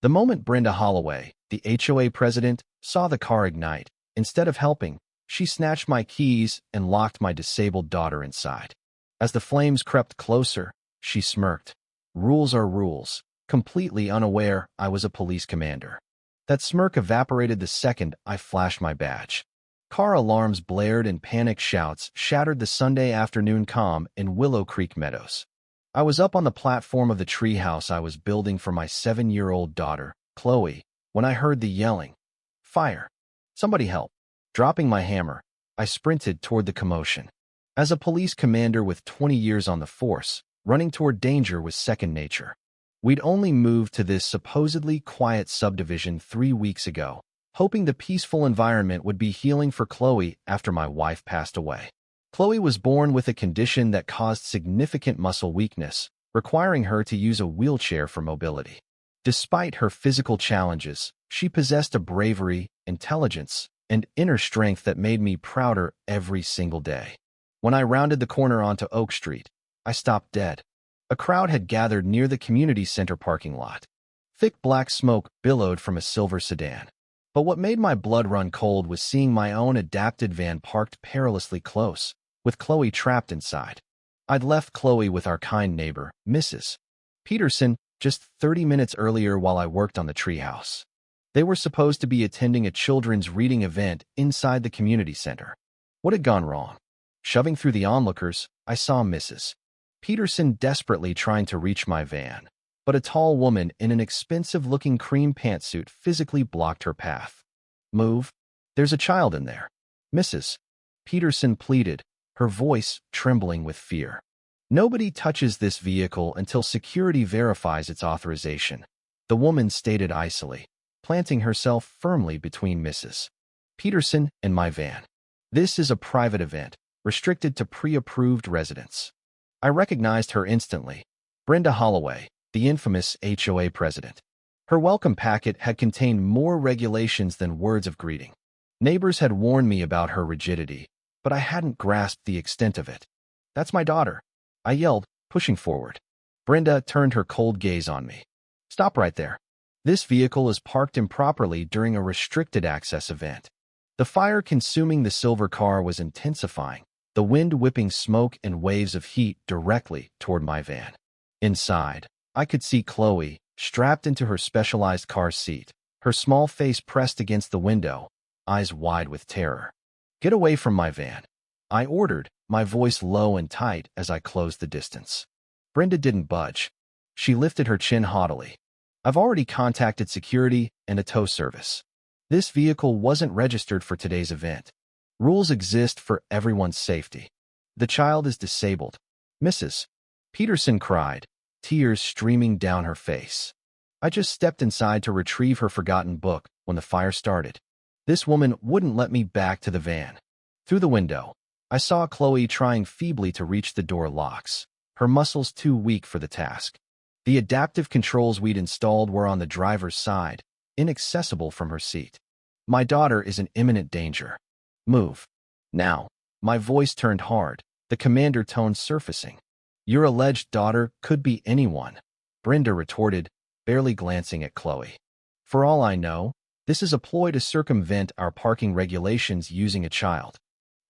The moment Brenda Holloway, the HOA president, saw the car ignite, instead of helping, she snatched my keys and locked my disabled daughter inside. As the flames crept closer, she smirked. Rules are rules, completely unaware I was a police commander. That smirk evaporated the second I flashed my badge. Car alarms blared and panic shouts shattered the Sunday afternoon calm in Willow Creek Meadows. I was up on the platform of the treehouse I was building for my 7-year-old daughter, Chloe, when I heard the yelling. Fire! Somebody help! Dropping my hammer, I sprinted toward the commotion. As a police commander with 20 years on the force, running toward danger was second nature. We'd only moved to this supposedly quiet subdivision 3 weeks ago, hoping the peaceful environment would be healing for Chloe after my wife passed away. Chloe was born with a condition that caused significant muscle weakness, requiring her to use a wheelchair for mobility. Despite her physical challenges, she possessed a bravery, intelligence, and inner strength that made me prouder every single day. When I rounded the corner onto Oak Street, I stopped dead. A crowd had gathered near the community center parking lot. Thick black smoke billowed from a silver sedan. But what made my blood run cold was seeing my own adapted van parked perilously close, with Chloe trapped inside. I'd left Chloe with our kind neighbor, Mrs. Peterson, just 30 minutes earlier while I worked on the treehouse. They were supposed to be attending a children's reading event inside the community center. What had gone wrong? Shoving through the onlookers, I saw Mrs. Peterson desperately trying to reach my van, but a tall woman in an expensive-looking cream pantsuit physically blocked her path. Move. There's a child in there. Mrs. Peterson pleaded, her voice trembling with fear. Nobody touches this vehicle until security verifies its authorization, the woman stated icily, planting herself firmly between Mrs. Peterson and my van. This is a private event, restricted to pre-approved residents. I recognized her instantly. Brenda Holloway, the infamous HOA president. Her welcome packet had contained more regulations than words of greeting. Neighbors had warned me about her rigidity, but I hadn't grasped the extent of it. That's my daughter, I yelled, pushing forward. Brenda turned her cold gaze on me. Stop right there. This vehicle is parked improperly during a restricted access event. The fire consuming the silver car was intensifying, the wind whipping smoke and waves of heat directly toward my van. Inside, I could see Chloe, strapped into her specialized car seat, her small face pressed against the window, eyes wide with terror. Get away from my van, I ordered, my voice low and tight as I closed the distance. Brenda didn't budge. She lifted her chin haughtily. I've already contacted security and a tow service. This vehicle wasn't registered for today's event. Rules exist for everyone's safety. The child is disabled. Mrs. Peterson cried, tears streaming down her face. I just stepped inside to retrieve her forgotten book when the fire started. This woman wouldn't let me back to the van. Through the window, I saw Chloe trying feebly to reach the door locks, her muscles too weak for the task. The adaptive controls we'd installed were on the driver's side, inaccessible from her seat. My daughter is in imminent danger. Move. Now. My voice turned hard, the commander tone surfacing. Your alleged daughter could be anyone, Brenda retorted, barely glancing at Chloe. For all I know, this is a ploy to circumvent our parking regulations using a child.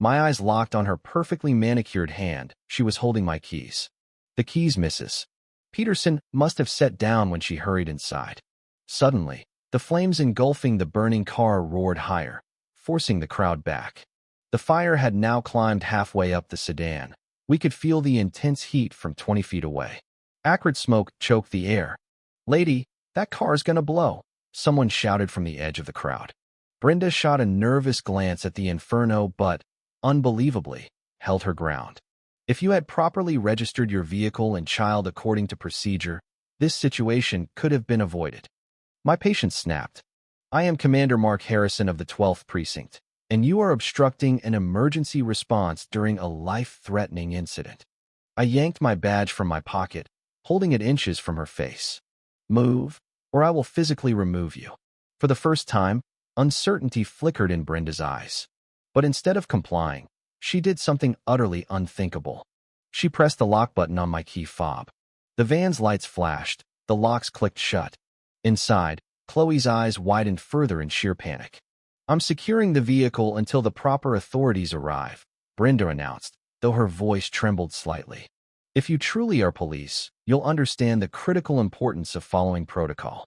My eyes locked on her perfectly manicured hand. She was holding my keys. The keys Mrs. Peterson must have set down when she hurried inside. Suddenly, the flames engulfing the burning car roared higher, forcing the crowd back. The fire had now climbed halfway up the sedan. We could feel the intense heat from 20 feet away. Acrid smoke choked the air. Lady, that car's gonna blow, someone shouted from the edge of the crowd. Brenda shot a nervous glance at the inferno but, unbelievably, held her ground. If you had properly registered your vehicle and child according to procedure, this situation could have been avoided. My patience snapped. I am Commander Mark Harrison of the 12th Precinct, and you are obstructing an emergency response during a life-threatening incident. I yanked my badge from my pocket, holding it inches from her face. Move, or I will physically remove you. For the first time, uncertainty flickered in Brenda's eyes. But instead of complying, she did something utterly unthinkable. She pressed the lock button on my key fob. The van's lights flashed, the locks clicked shut. Inside, Chloe's eyes widened further in sheer panic. I'm securing the vehicle until the proper authorities arrive, Brenda announced, though her voice trembled slightly. If you truly are police, you'll understand the critical importance of following protocol.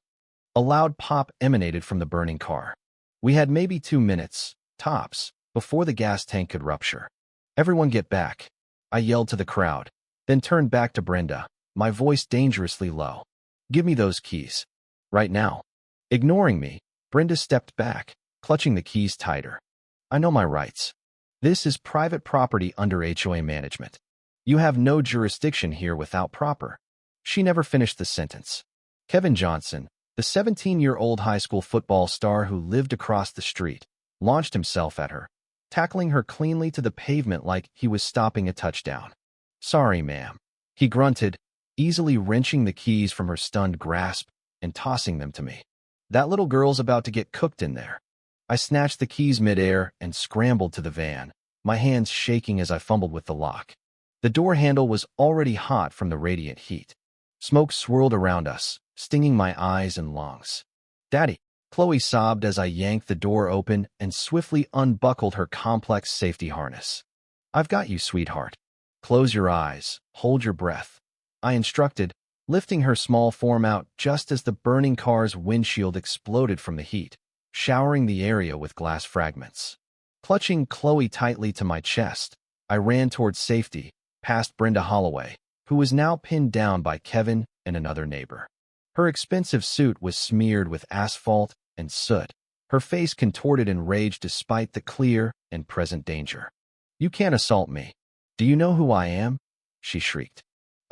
A loud pop emanated from the burning car. We had maybe 2 minutes, tops, before the gas tank could rupture. Everyone get back, I yelled to the crowd, then turned back to Brenda, my voice dangerously low. Give me those keys. Right now. Ignoring me, Brenda stepped back, clutching the keys tighter. I know my rights. This is private property under HOA management. You have no jurisdiction here without proper. She never finished the sentence. Kevin Johnson, the 17-year-old high school football star who lived across the street, launched himself at her, tackling her cleanly to the pavement like he was stopping a touchdown. Sorry, ma'am. He grunted, easily wrenching the keys from her stunned grasp and tossing them to me. That little girl's about to get cooked in there. I snatched the keys midair and scrambled to the van, my hands shaking as I fumbled with the lock. The door handle was already hot from the radiant heat. Smoke swirled around us, stinging my eyes and lungs. Daddy, Chloe sobbed as I yanked the door open and swiftly unbuckled her complex safety harness. I've got you, sweetheart. Close your eyes, hold your breath, I instructed, lifting her small form out just as the burning car's windshield exploded from the heat, showering the area with glass fragments. Clutching Chloe tightly to my chest, I ran towards safety, past Brenda Holloway, who was now pinned down by Kevin and another neighbor. Her expensive suit was smeared with asphalt and soot, her face contorted in rage despite the clear and present danger. You can't assault me. Do you know who I am? She shrieked.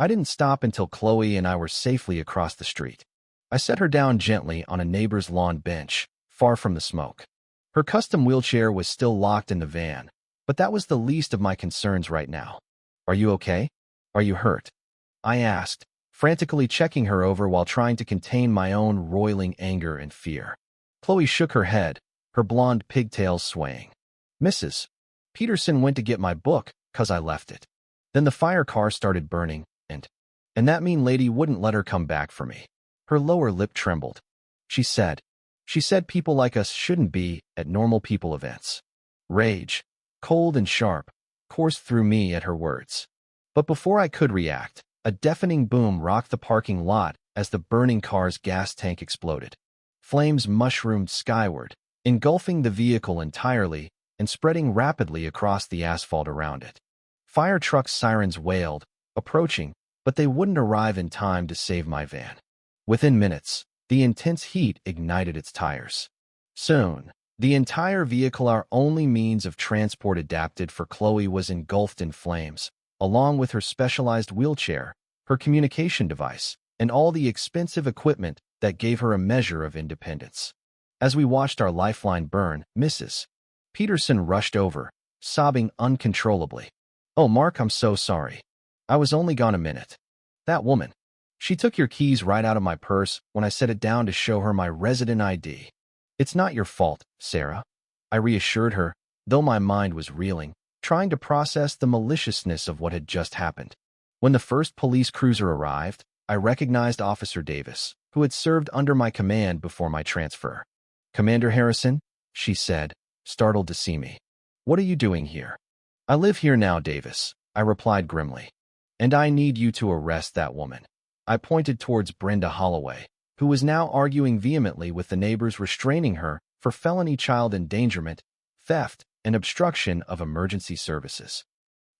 I didn't stop until Chloe and I were safely across the street. I set her down gently on a neighbor's lawn bench, far from the smoke. Her custom wheelchair was still locked in the van, but that was the least of my concerns right now. Are you okay? Are you hurt? I asked, frantically checking her over while trying to contain my own roiling anger and fear. Chloe shook her head, her blonde pigtails swaying. Mrs. Peterson went to get my book, 'cause I left it. Then the fire car started burning, and that mean lady wouldn't let her come back for me. Her lower lip trembled. She said people like us shouldn't be at normal people events. Rage, cold and sharp, coursed through me at her words. But before I could react, a deafening boom rocked the parking lot as the burning car's gas tank exploded. Flames mushroomed skyward, engulfing the vehicle entirely and spreading rapidly across the asphalt around it. Fire truck sirens wailed, approaching, but they wouldn't arrive in time to save my van. Within minutes, the intense heat ignited its tires. Soon, the entire vehicle, our only means of transport adapted for Chloe, was engulfed in flames, along with her specialized wheelchair, her communication device, and all the expensive equipment that gave her a measure of independence. As we watched our lifeline burn, Mrs. Peterson rushed over, sobbing uncontrollably. Oh, Mark, I'm so sorry. I was only gone a minute. That woman. She took your keys right out of my purse when I set it down to show her my resident ID. It's not your fault, Sarah. I reassured her, though my mind was reeling, trying to process the maliciousness of what had just happened. When the first police cruiser arrived, I recognized Officer Davis, who had served under my command before my transfer. Commander Harrison, she said, startled to see me. What are you doing here? I live here now, Davis, I replied grimly. And I need you to arrest that woman. I pointed towards Brenda Holloway, who was now arguing vehemently with the neighbors, restraining her for felony child endangerment, theft, and obstruction of emergency services.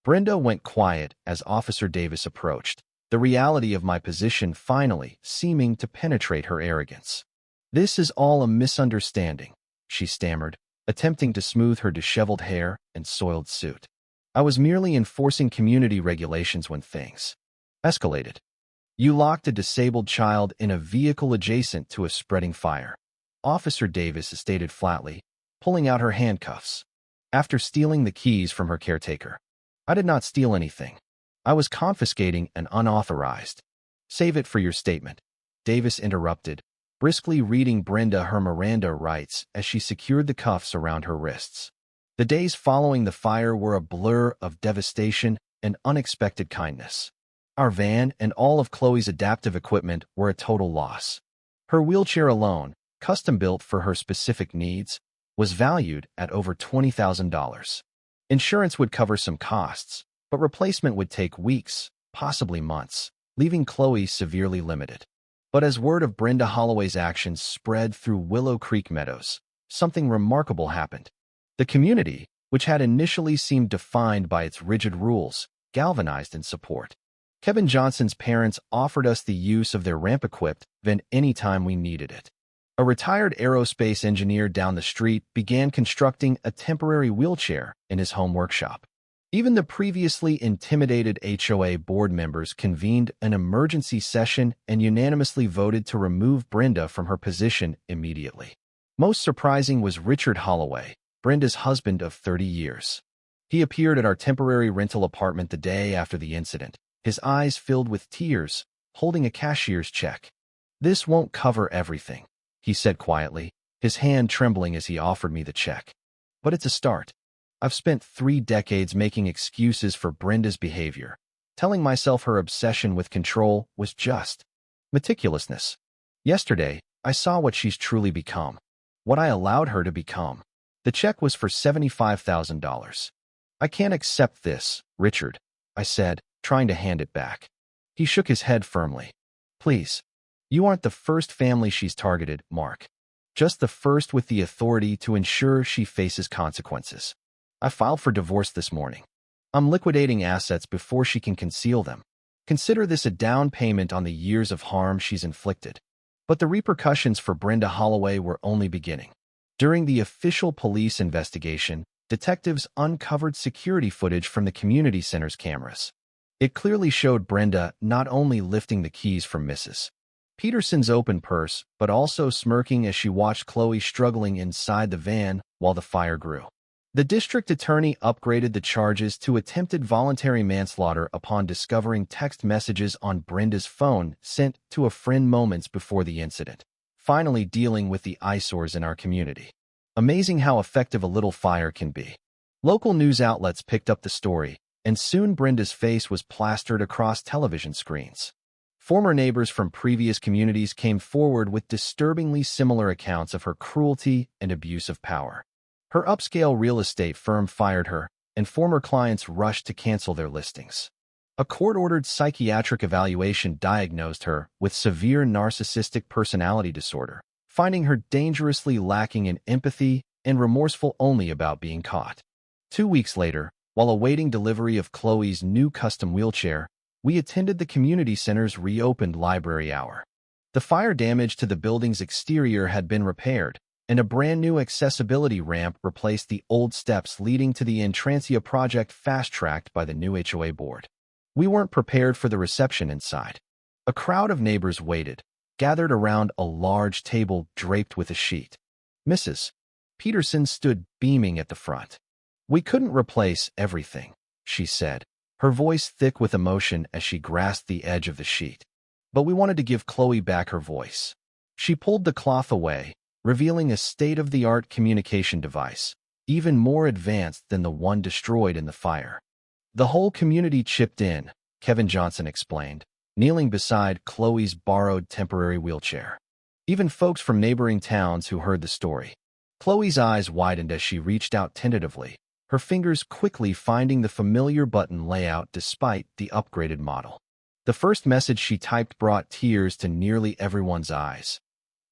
Brenda went quiet as Officer Davis approached, the reality of my position finally seeming to penetrate her arrogance. This is all a misunderstanding, she stammered, attempting to smooth her disheveled hair and soiled suit. I was merely enforcing community regulations when things escalated. You locked a disabled child in a vehicle adjacent to a spreading fire, Officer Davis stated flatly, pulling out her handcuffs. After stealing the keys from her caretaker. I did not steal anything. I was confiscating an unauthorized. Save it for your statement, Davis interrupted, briskly reading Brenda her Miranda rights as she secured the cuffs around her wrists. The days following the fire were a blur of devastation and unexpected kindness. Our van and all of Chloe's adaptive equipment were a total loss. Her wheelchair alone, custom-built for her specific needs, was valued at over $20,000. Insurance would cover some costs, but replacement would take weeks, possibly months, leaving Chloe severely limited. But as word of Brenda Holloway's actions spread through Willow Creek Meadows, something remarkable happened. The community, which had initially seemed defined by its rigid rules, galvanized in support. Kevin Johnson's parents offered us the use of their ramp-equipped van anytime we needed it. A retired aerospace engineer down the street began constructing a temporary wheelchair in his home workshop. Even the previously intimidated HOA board members convened an emergency session and unanimously voted to remove Brenda from her position immediately. Most surprising was Richard Holloway, Brenda's husband of 30 years. He appeared at our temporary rental apartment the day after the incident, his eyes filled with tears, holding a cashier's check. "This won't cover everything," he said quietly, his hand trembling as he offered me the check. "But it's a start. I've spent 3 decades making excuses for Brenda's behavior, telling myself her obsession with control was just meticulousness. Yesterday, I saw what she's truly become, what I allowed her to become. The check was for $75,000. "I can't accept this, Richard," I said, trying to hand it back. He shook his head firmly. "Please. You aren't the first family she's targeted, Mark. Just the first with the authority to ensure she faces consequences. I filed for divorce this morning. I'm liquidating assets before she can conceal them. Consider this a down payment on the years of harm she's inflicted." But the repercussions for Brenda Holloway were only beginning. During the official police investigation, detectives uncovered security footage from the community center's cameras. It clearly showed Brenda not only lifting the keys from Mrs. Peterson's open purse, but also smirking as she watched Chloe struggling inside the van while the fire grew. The district attorney upgraded the charges to attempted voluntary manslaughter upon discovering text messages on Brenda's phone sent to a friend moments before the incident, finally dealing with the eyesores in our community. Amazing how effective a little fire can be. Local news outlets picked up the story, and soon Brenda's face was plastered across television screens. Former neighbors from previous communities came forward with disturbingly similar accounts of her cruelty and abuse of power. Her upscale real estate firm fired her, and former clients rushed to cancel their listings. A court-ordered psychiatric evaluation diagnosed her with severe narcissistic personality disorder, finding her dangerously lacking in empathy and remorseful only about being caught. 2 weeks later, while awaiting delivery of Chloe's new custom wheelchair, we attended the community center's reopened library hour. The fire damage to the building's exterior had been repaired, and a brand-new accessibility ramp replaced the old steps leading to the Entrancia project fast-tracked by the new HOA board. We weren't prepared for the reception inside. A crowd of neighbors waited, gathered around a large table draped with a sheet. Mrs. Peterson stood beaming at the front. "We couldn't replace everything," she said, her voice thick with emotion as she grasped the edge of the sheet. "But we wanted to give Chloe back her voice." She pulled the cloth away, revealing a state-of-the-art communication device, even more advanced than the one destroyed in the fire. "The whole community chipped in," Kevin Johnson explained, kneeling beside Chloe's borrowed temporary wheelchair. Even folks from neighboring towns who heard the story. Chloe's eyes widened as she reached out tentatively, her fingers quickly finding the familiar button layout despite the upgraded model. The first message she typed brought tears to nearly everyone's eyes.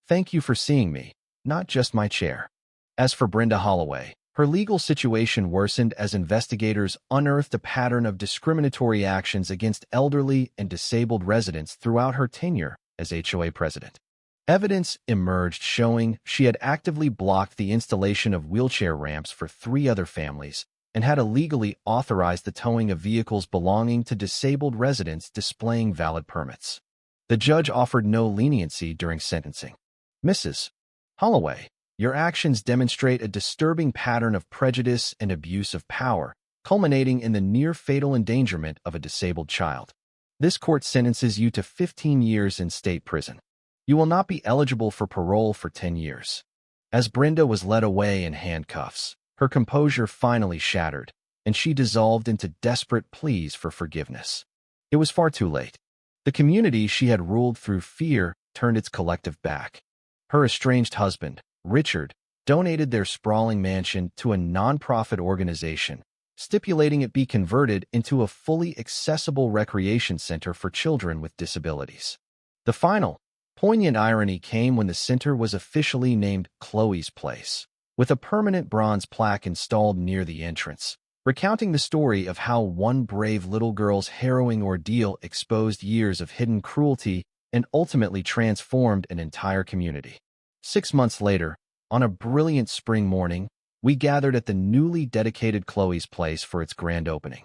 "Thank you for seeing me, not just my chair." As for Brenda Holloway, her legal situation worsened as investigators unearthed a pattern of discriminatory actions against elderly and disabled residents throughout her tenure as HOA president. Evidence emerged showing she had actively blocked the installation of wheelchair ramps for 3 other families and had illegally authorized the towing of vehicles belonging to disabled residents displaying valid permits. The judge offered no leniency during sentencing. "Mrs. Holloway, your actions demonstrate a disturbing pattern of prejudice and abuse of power, culminating in the near-fatal endangerment of a disabled child. This court sentences you to 15 years in state prison. You will not be eligible for parole for 10 years. As Brenda was led away in handcuffs, her composure finally shattered, and she dissolved into desperate pleas for forgiveness. It was far too late. The community she had ruled through fear, turned its collective back. Her estranged husband, Richard, donated their sprawling mansion to a nonprofit organization, stipulating it be converted into a fully accessible recreation center for children with disabilities. The final, poignant irony came when the center was officially named Chloe's Place, with a permanent bronze plaque installed near the entrance, recounting the story of how one brave little girl's harrowing ordeal exposed years of hidden cruelty and ultimately transformed an entire community. 6 months later, on a brilliant spring morning, we gathered at the newly dedicated Chloe's Place for its grand opening.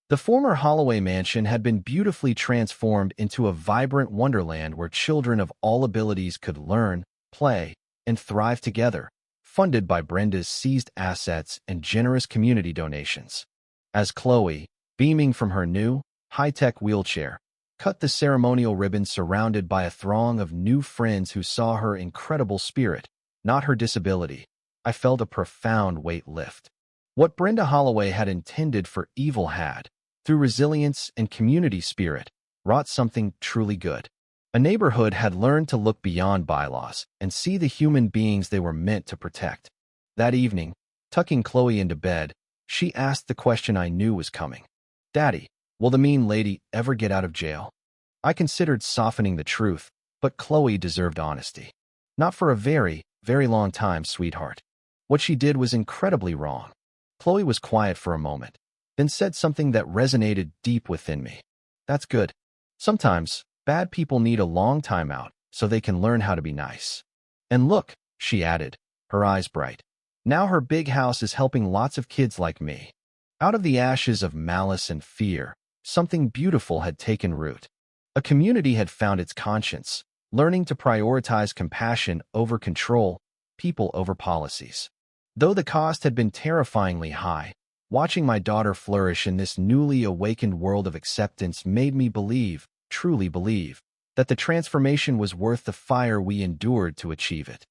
The former Holloway mansion had been beautifully transformed into a vibrant wonderland where children of all abilities could learn, play, and thrive together, funded by Brenda's seized assets and generous community donations. As Chloe, beaming from her new, high-tech wheelchair, cut the ceremonial ribbon surrounded by a throng of new friends who saw her incredible spirit, not her disability, I felt a profound weight lift. What Brenda Holloway had intended for evil had, through resilience and community spirit, wrought something truly good. A neighborhood had learned to look beyond bylaws and see the human beings they were meant to protect. That evening, tucking Chloe into bed, she asked the question I knew was coming. "Daddy, will the mean lady ever get out of jail?" I considered softening the truth, but Chloe deserved honesty. "Not for a very, very long time, sweetheart. What she did was incredibly wrong." Chloe was quiet for a moment, then said something that resonated deep within me. "That's good. Sometimes, bad people need a long time out so they can learn how to be nice." And look, she added, her eyes bright. Now her big house is helping lots of kids like me. Out of the ashes of malice and fear, something beautiful had taken root. A community had found its conscience, learning to prioritize compassion over control, people over policies. Though the cost had been terrifyingly high, watching my daughter flourish in this newly awakened world of acceptance made me believe, truly believe, that the transformation was worth the fire we endured to achieve it.